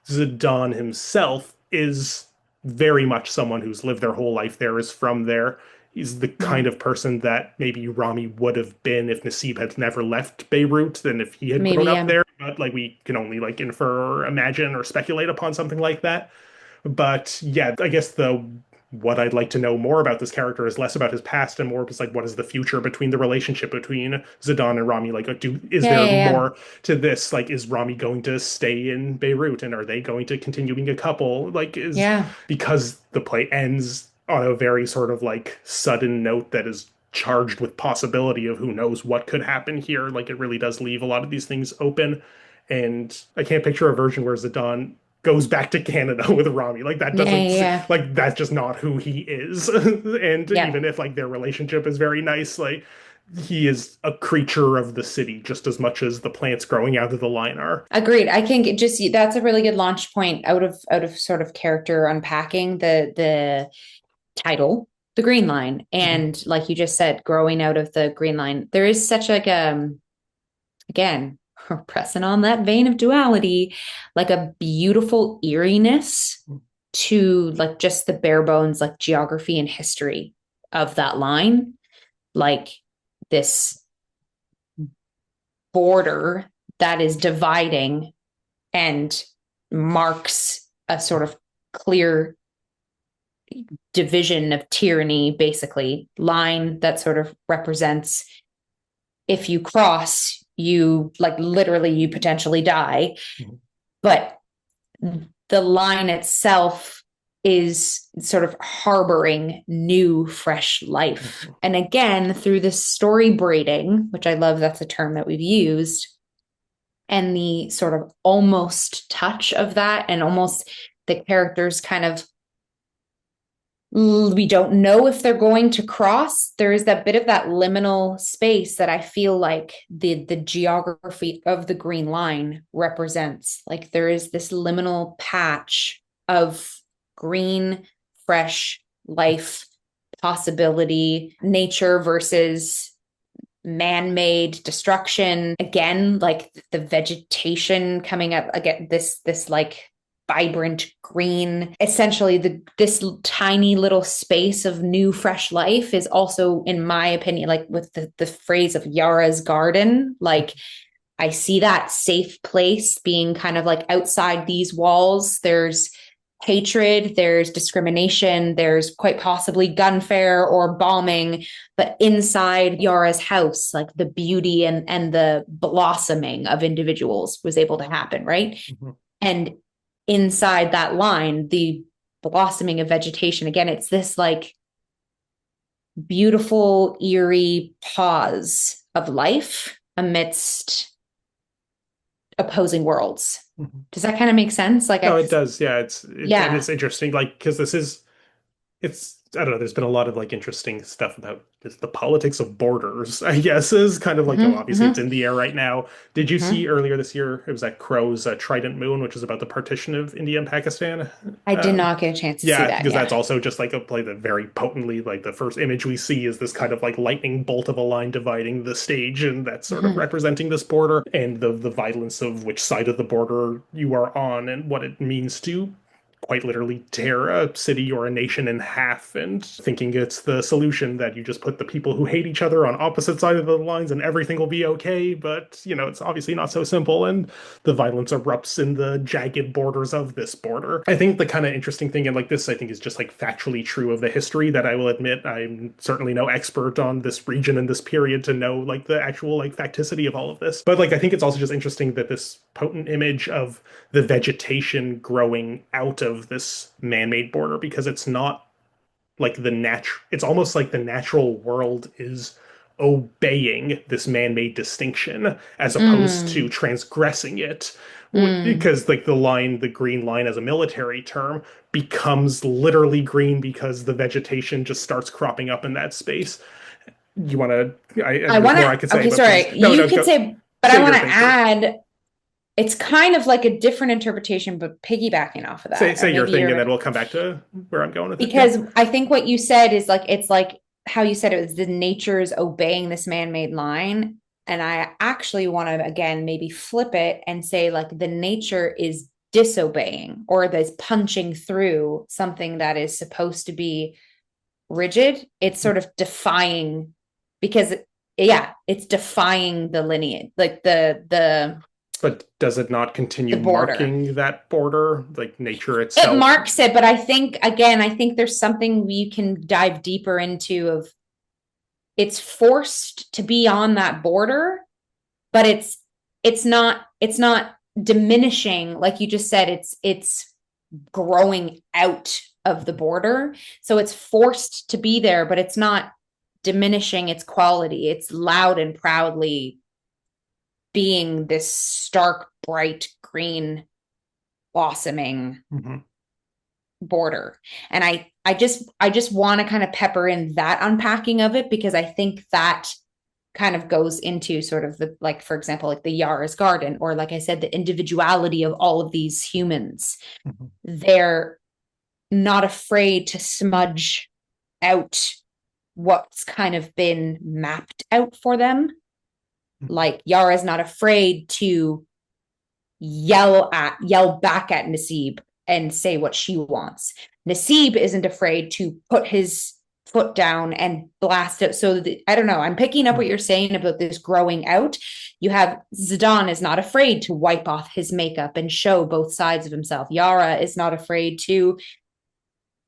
Zidane himself is very much someone who's lived their whole life there, is from there. He's the kind Mhm. of person that maybe Rami would have been if Nasib had never left Beirut and if he had Maybe, grown up yeah. there. But like we can only like infer or imagine or speculate upon something like that. But yeah, I guess the what I'd like to know more about this character is less about his past and more just like what is the future between the relationship between Zidane and Rami? Like, is Yeah, there yeah, yeah. more to this? Like, is Rami going to stay in Beirut and are they going to continue being a couple? Like, is Yeah. because the play ends on a very sort of like sudden note that is charged with possibility of who knows what could happen here. Like, it really does leave a lot of these things open. And I can't picture a version where Zidane goes back to Canada with Rami. Like that Yeah, doesn't yeah, like that's just not who he is. And yeah. even if like their relationship is very nice, like he is a creature of the city just as much as the plants growing out of the line are. Agreed. I think it just that's a really good launch point out of sort of character unpacking the title, the green line. Mhm. And like you just said, growing out of the green line. There is such like again, pressing on that vein of duality, like a beautiful eeriness to like just the bare bones, like geography and history of that line. Like this border that is dividing and marks a sort of clear division of tyranny, basically, line that sort of represents if you cross, you like literally you potentially die. Mhm. But the line itself is sort of harboring new, fresh life. Mhm. And again, through this story braiding, which I love, that's a term that we've used, and the sort of almost touch of that, and almost the characters kind of we don't know if they're going to cross. There is that bit of that liminal space that I feel like the geography of the green line represents. Like there is this liminal patch of green, fresh life, possibility, nature versus man-made destruction. Again, like the vegetation coming up again, this like vibrant green. Essentially, this tiny little space of new, fresh life is also, in my opinion, like with the phrase of Yara's garden, like I see that safe place being kind of like outside these walls. There's hatred, there's discrimination, there's quite possibly gunfare or bombing, but inside Yara's house, like the beauty and the blossoming of individuals was able to happen, right? Mhm. And inside that line, the blossoming of vegetation, again, it's this like beautiful, eerie pause of life amidst opposing worlds. Mhm. Does that kind of make sense? Like, No, I, it does. Yeah, and yeah. it's interesting, like because this is it's I don't know. There's been a lot of like interesting stuff about the politics of borders. I guess is kind of like Mm-hmm, obviously it's mm-hmm, in the air right now. Did you see mm-hmm. earlier this year? It was at Crow's Trident Moon, which is about the partition of India and Pakistan. I did Um, not get a chance to see yeah, that. because that's Yeah. also just like a play that very potently like the first image we see is this kind of like lightning bolt of a line dividing the stage, and that's sort of Mm-hmm. representing this border and the violence of which side of the border you are on and what it means to quite literally tear a city or a nation in half and thinking it's the solution that you just put the people who hate each other on opposite sides of the lines and everything will be okay. But, it's obviously not so simple. And the violence erupts in the jagged borders of this border. I think the kind of interesting thing, and like this, I think is just like factually true of the history that I will admit I'm certainly no expert on this region and this period to know like the actual like facticity of all of this. But like I think it's also just interesting that this potent image of the vegetation growing out of this man-made border because it's not like it's almost like the natural world is obeying this man-made distinction as opposed to Mm, transgressing it. mm. Because like the green line as a military term becomes literally green because the vegetation just starts cropping up in that space. You want to? I There's want more I to, could say, okay, but please, sorry. no, You no, could go say, but I say want your to thing first. add, it's kind of like a different interpretation, but piggybacking off of that. Or Say your maybe thing, you're and going then to, we'll come back to where I'm going with it. Yeah. because I think what you said is like, it's like how you said it was the nature is obeying this man made line. And I actually want to, again, maybe flip it and say, like, the nature is disobeying or this punching through something that is supposed to be rigid. It's sort of defying because yeah, it's defying the lineage, like But does it not the continue border. marking that border, like nature It itself? marks it, but I think again, I think there's something we can dive deeper into of it's forced to be on that border, but it's not diminishing, like you just said, it's growing out of the border. So it's forced to be there, but it's not diminishing its quality. It's loud and proudly being this stark, bright green, blossoming Mhm. border. And I just want to kind of pepper in that unpacking of it because I think that kind of goes into sort of the, like, for example, like the Yara's garden, or like I said, the individuality of all of these humans. Mhm. They're not afraid to smudge out what's kind of been mapped out for them. Like Yara's not afraid to yell back at Nasib and say what she wants. Nasib isn't afraid to put his foot down and blast it. So I don't know. I'm picking up what you're saying about this growing out. You have Zidane is not afraid to wipe off his makeup and show both sides of himself. Yara is not afraid to,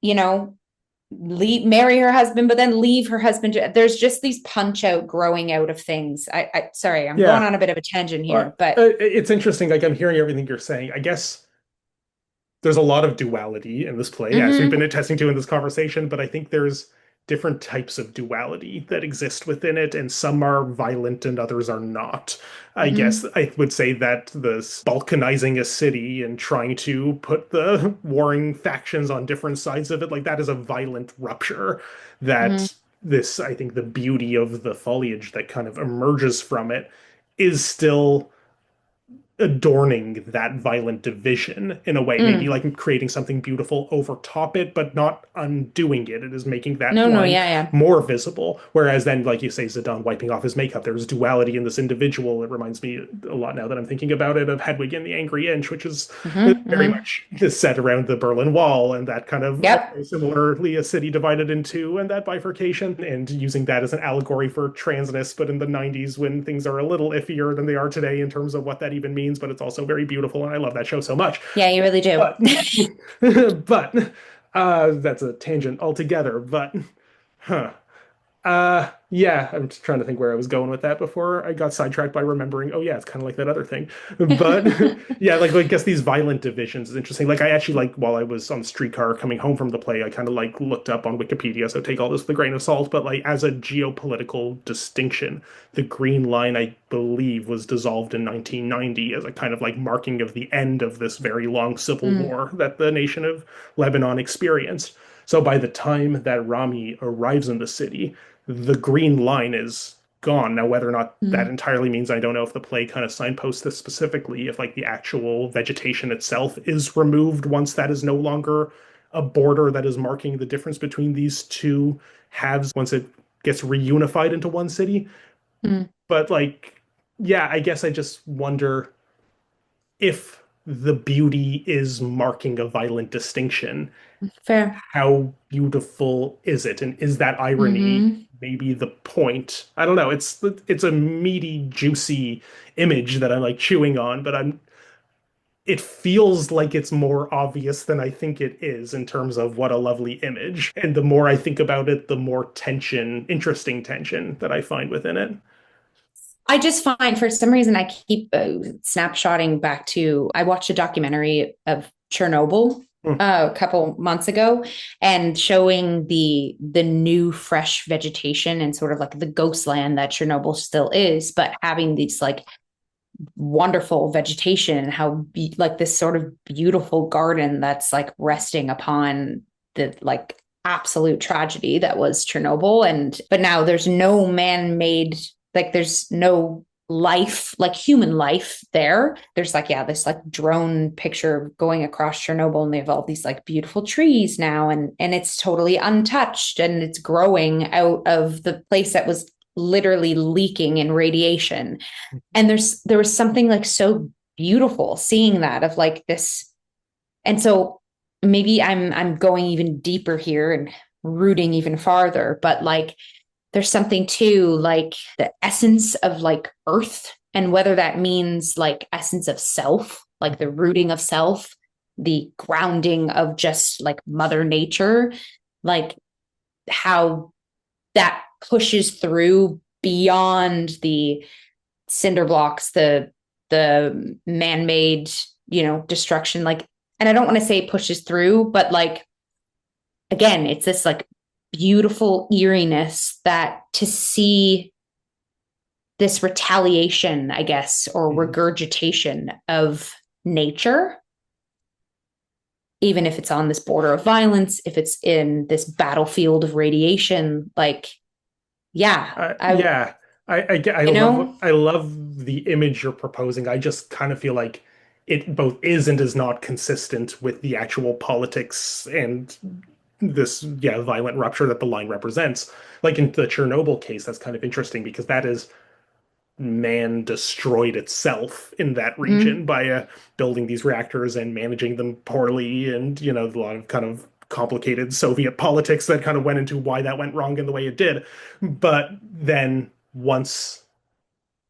you know, marry her husband, but then leave her husband. There's just these punch out growing out of things. I sorry, I'm going Yeah. on a bit of a tangent Well, here, but it's interesting. Like I'm hearing everything you're saying. I guess there's a lot of duality in this play, as we've been mm-hmm, attesting to in this conversation, but I think there's different types of duality that exist within it, and some are violent and others are not. I guess mm-hmm, I would say that this balkanizing a city and trying to put the warring factions on different sides of it, like that is a violent rupture mm-hmm, that this, I think the beauty of the foliage that kind of emerges from it is still adorning that violent division in a way, maybe mm. like creating something beautiful over top it, but not undoing it. It is making that No, no, line yeah, yeah. more visible. Whereas then, like you say, Zidane wiping off his makeup, there's duality in this individual. It reminds me a lot now that I'm thinking about it of Hedwig and the Angry Inch, which is Mm-hmm, very mm-hmm. much set around the Berlin Wall and that kind of Yep. also similarly a city divided in two and that bifurcation and using that as an allegory for transness, but in the 90s when things are a little iffier than they are today in terms of what that even means, but it's also very beautiful and I love that show so much. Yeah, you really do. But but that's a tangent altogether. But huh. Yeah, I'm just trying to think where I was going with that before I got sidetracked by remembering, oh yeah, it's kind of like that other thing. But yeah, like I guess these violent divisions is interesting. Like I actually like while I was on the streetcar coming home from the play, I kind of like looked up on Wikipedia, so take all this with a grain of salt, but like as a geopolitical distinction, the Green Line, I believe, was dissolved in 1990 as a kind of like marking of the end of this very long civil Mm, war that the nation of Lebanon experienced. So by the time that Rami arrives in the city, the green line is gone. Now, whether or not that mm, entirely means, I don't know if the play kind of signposts this specifically, if like the actual vegetation itself is removed once that is no longer a border that is marking the difference between these two halves once it gets reunified into one city. mm. But like, yeah, I guess I just wonder if the beauty is marking a violent distinction, Fair. how beautiful is it? And is that irony Mm-hmm. maybe the point? I don't know. It's a meaty, juicy image that I'm like chewing on, but I'm it feels like it's more obvious than I think it is in terms of what a lovely image. And the more I think about it, the more tension, interesting tension that I find within it. I just find for some reason I keep snapshotting back to I watched a documentary of Chernobyl Hmm. a couple months ago, and showing the new fresh vegetation and sort of like the ghost land that Chernobyl still is, but having these like wonderful vegetation and how like this sort of beautiful garden that's like resting upon the like absolute tragedy that was Chernobyl. And but now there's no man-made, like there's no life, like human life there. There's like, yeah, this like drone picture going across Chernobyl, and they have all these like beautiful trees now, and it's totally untouched, and it's growing out of the place that was literally leaking in radiation. And there was something like so beautiful seeing that, of like this. And so maybe I'm going even deeper here and rooting even farther, but like there's something to like the essence of like earth, and whether that means like essence of self, like the rooting of self, the grounding of just like mother nature, like how that pushes through beyond the cinder blocks, the man-made, destruction. Like, and I don't want to say pushes through, but like again, it's this like beautiful eeriness that to see this retaliation, I guess, or Mhm. regurgitation of nature, even if it's on this border of violence, if it's in this battlefield of radiation, like, yeah, Yeah, I you know, love the image you're proposing. I just kind of feel like it both is and is not consistent with the actual politics and this, yeah, violent rupture that the line represents. Like in the Chernobyl case, that's kind of interesting because that is man destroyed itself in that region mm-hmm, by building these reactors and managing them poorly, and a lot of kind of complicated Soviet politics that kind of went into why that went wrong in the way it did. But then once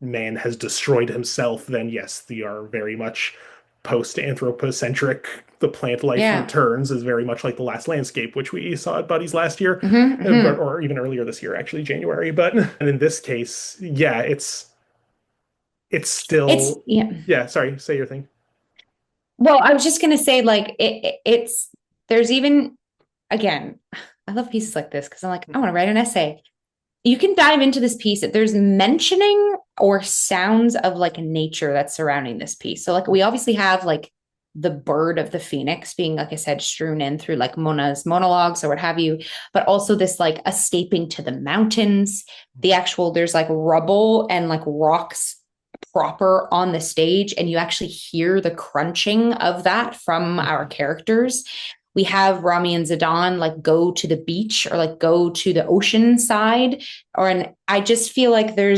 man has destroyed himself, then yes, they are very much post-anthropocentric. The plant life yeah, returns is very much like the last landscape, which we saw at Buddy's last year, mm-hmm, but mm-hmm. or even earlier this year, actually January. But and in this case, yeah, it's It's still, yeah. yeah, sorry, say your thing. Well, I was just gonna say, like, it's there's even again, I love pieces like this because I'm like, I want to write an essay. You can dive into this piece. There's mentioning or sounds of like nature that's surrounding this piece. So, like, we obviously have like the bird of the phoenix being, like I said, strewn in through like Mona's monologues or what have you, but also this like escaping to the mountains. The actual, there's like rubble and like rocks proper on the stage, and you actually hear the crunching of that from our characters. We have Rami and Zidane like go to the beach or like go to the ocean side, and I just feel like there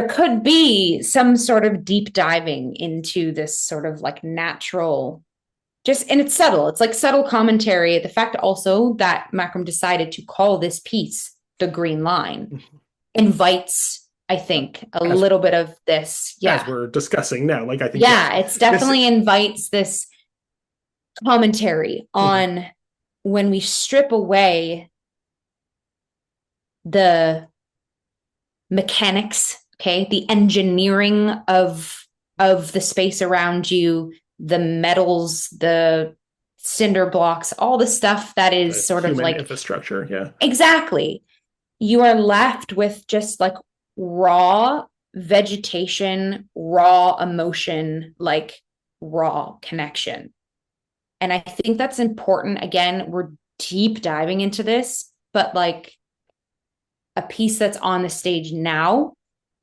could be some sort of deep diving into this sort of like natural, just, and it's subtle, it's like subtle commentary. The fact also that Makram decided to call this piece the green line invites, I think, a as little bit of this. as Yeah. we're discussing now, like I think yes, Yeah, it's this. definitely invites this commentary Mhm. on when we strip away the mechanics, okay, the engineering of the space around you, the metals, the cinder blocks, all the stuff that is The sort of human like infrastructure, yeah. exactly. You are left with just like raw vegetation, raw emotion, like raw connection. And I think that's important. Again, we're deep diving into this, but like a piece that's on the stage now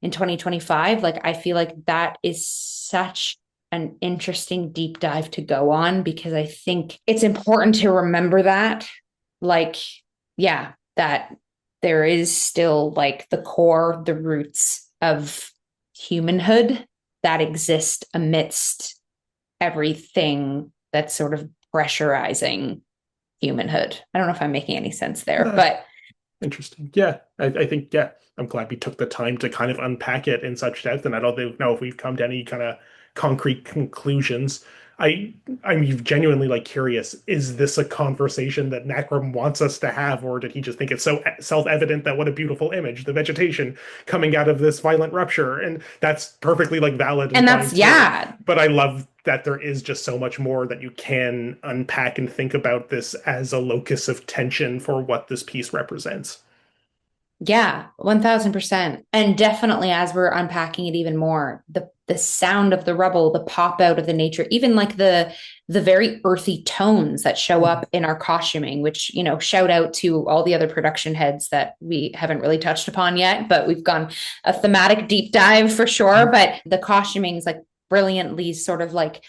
in 2025, like I feel like that is such an interesting deep dive to go on, because I think it's important to remember that, like, yeah, that there is still like the core, the roots of humanhood that exist amidst everything that's sort of pressurizing humanhood. I don't know if I'm making any sense there, Uh, but Interesting. Yeah, I think, yeah, I'm glad we took the time to kind of unpack it in such depth, and I don't know if we've come to any kind of concrete conclusions. I'm genuinely like curious, is this a conversation that Makram wants us to have, or did he just think it's so self-evident that what a beautiful image, the vegetation coming out of this violent rupture, and that's perfectly like valid and And fine that's, too. yeah, But I love that there is just so much more that you can unpack and think about this as a locus of tension for what this piece represents. yeah, 1000%. And definitely as we're unpacking it even more, the sound of the rubble, the pop out of the nature, even like the very earthy tones that show up in our costuming, which, you know, shout out to all the other production heads that we haven't really touched upon yet, but we've gone a thematic deep dive for sure. But the costuming is like brilliantly sort of like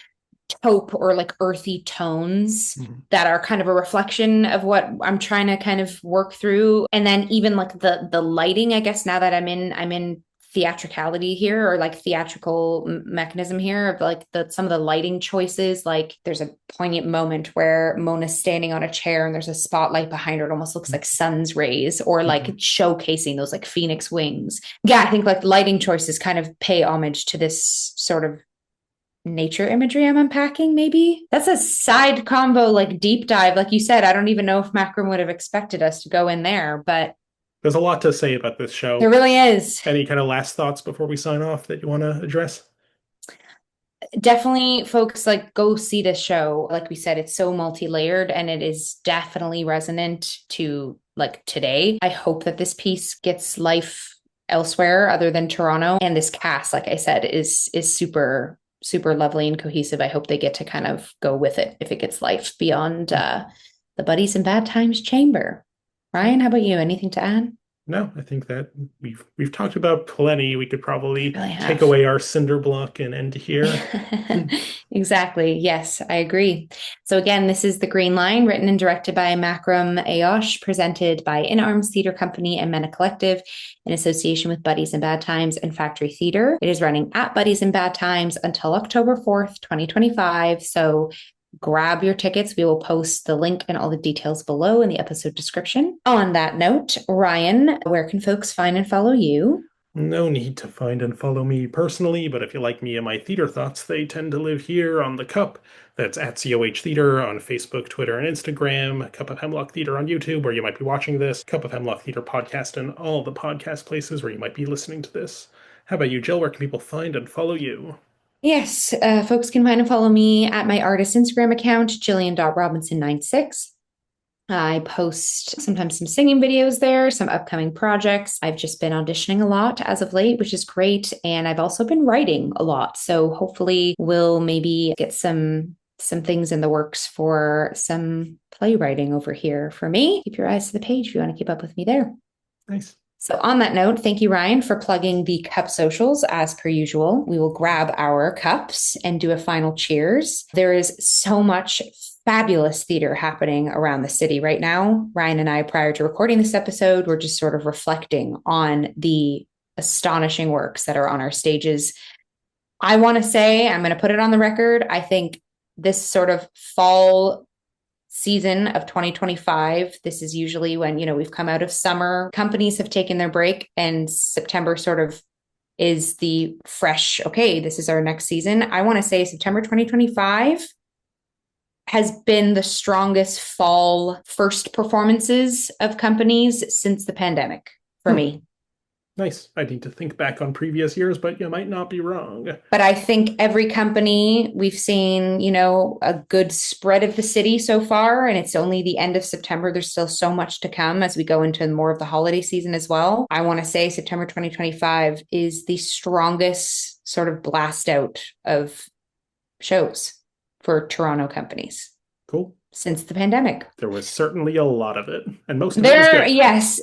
taupe or like earthy tones Mhm. that are kind of a reflection of what I'm trying to kind of work through. And then even like the lighting, I guess now that I'm in theatricality here, or like theatrical mechanism here of like some of the lighting choices. Like there's a poignant moment where Mona's standing on a chair and there's a spotlight behind her. It almost looks like sun's rays, or like Mhm. showcasing those like phoenix wings. Yeah, I think like lighting choices kind of pay homage to this sort of nature imagery I'm unpacking. Maybe that's a side combo, like deep dive. Like you said, I don't even know if Makram would have expected us to go in there, but There's a lot to say about this there show. really is. Any kind of last thoughts before we sign off that you want to address? Definitely, folks, like go see this show. Like we said, it's so multi-layered and it is definitely resonant to like today. I hope that this piece gets life elsewhere other than Toronto. And this cast, like I said, is super super lovely and cohesive. I hope they get to kind of go with it if it gets life beyond the Buddies in Bad Times chamber. Ryan, how about you? Anything to add? No, I think that we've talked about plenty. We could We probably really take have. away our cinder block and end here. Exactly. Yes, I agree. So again, this is The Green Line, written and directed by Makram Ayache, presented by In Arms Theatre Company and MENA Collective in association with Buddies in Bad Times and Factory Theatre. It is running at Buddies in Bad Times until October 4th, 2025. So grab your tickets. We will post the link and all the details below in the episode description. On that note, Ryan, where can folks find and follow you? No need to find and follow me personally, but if you like me and my theater thoughts, they tend to live here on the Cup. That's at COH Theater on Facebook, Twitter, and Instagram. Cup of Hemlock Theater on YouTube, where you might be watching this. Cup of Hemlock Theater podcast and all the podcast places where you might be listening to this. How about you, Jill? Where can people find and follow you? Yes, folks can find and follow me at my artist Instagram account, Jillian.Robinson96. I post sometimes some singing videos there, some upcoming projects. I've just been auditioning a lot as of late, which is great. And I've also been writing a lot. So hopefully we'll maybe get some things in the works for some playwriting over here for me. Keep your eyes to the page if you want to keep up with me there. Nice. So, on that note, thank you, Ryan, for plugging the cup socials as per usual. We will grab our cups and do a final cheers. There is so much fabulous theater happening around the city right now. Ryan and I, prior to recording this episode, were just sort of reflecting on the astonishing works that are on our stages. I want to say, I'm going to put it on the record, I think this sort of fall season of 2025. This is usually when, you know, we've come out of summer, companies have taken their break, and September sort of is the fresh, okay, this is our next season. I want to say September 2025 has been the strongest fall first performances of companies since the pandemic for Hmm. me. Nice. I need to think back on previous years, but you might not be wrong. But I think every company we've seen, you know, a good spread of the city so far, and it's only the end of September. There's still so much to come as we go into more of the holiday season as well. I want to say September 2025 is the strongest sort of blast out of shows for Toronto companies Cool. since the pandemic. There was certainly a lot of it, and most of it was There, good. yes.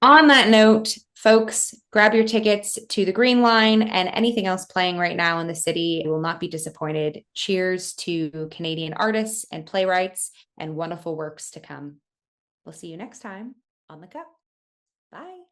On that note, folks, grab your tickets to the Green Line and anything else playing right now in the city. You will not be disappointed. Cheers to Canadian artists and playwrights and wonderful works to come. We'll see you next time on the Cup. Bye.